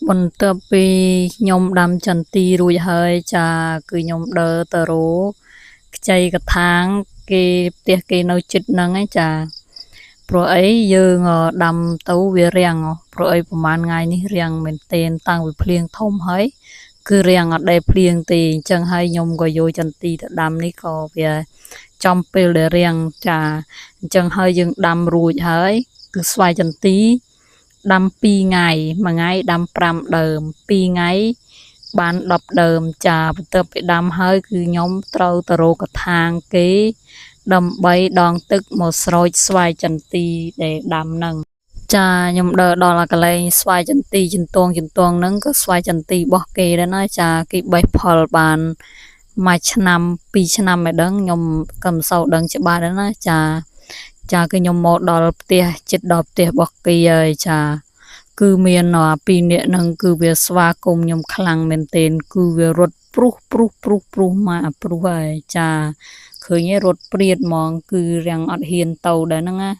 បន្ទាប់ពីខ្ញុំដាំចន្ទីរួចហើយចាគឺខ្ញុំដើរទៅរកខ្ចីកថាងគេផ្ទះគេនៅជិតហ្នឹងឯងចាព្រោះអីយើងដាំទៅវារាំងព្រោះអីប្រហែលថ្ងៃនេះរាំងមែនទែនតាំងពីភ្លៀងធំហើយគឺរាំងអត់ដែលភ្លៀងទេអញ្ចឹងហើយខ្ញុំក៏យកចន្ទីទៅដាំនេះក៏វាចំពេលដែលរាំងចាអញ្ចឹងហើយយើងដាំរួចហើយគឺស្វាយចន្ទីដាំ2ថ្ងៃមួយថ្ងៃដាំ5ដើម2ថ្ងៃបាន10ដើមចាបន្ទាប់ពីដាំហើយគឺខ្ញុំត្រូវទៅរកកថាងគេដើម្បីដងទឹកមកស្រោចស្វាយចន្ទីដែលដាំហ្នឹងចាខ្ញុំដើរដល់កន្លែងស្វាយចន្ទីជន្តងហ្នឹងក៏ស្វាយចន្ទីរបស់គេដែរណាចាគេបេះផលបានមួយឆ្នាំ2ឆ្នាំឯដឹងខ្ញុំក៏មិនសូវដឹងច្បាស់ដែរណាចាគឺខ្ញុំមកដល់ផ្ទះចិត្តដល់ផ្ទះរបស់គេហើយចាគឺមានពីរនាក់ហ្នឹងគឺវាស្វាគមន៍ខ្ញុំខ្លាំងមែនទែនគឺវារត់ព្រុសមកព្រុសហើយចាឃើញឯងរត់ព្រាតហ្មងគឺរាំងអត់ហ៊ានទៅដែរហ្នឹងណា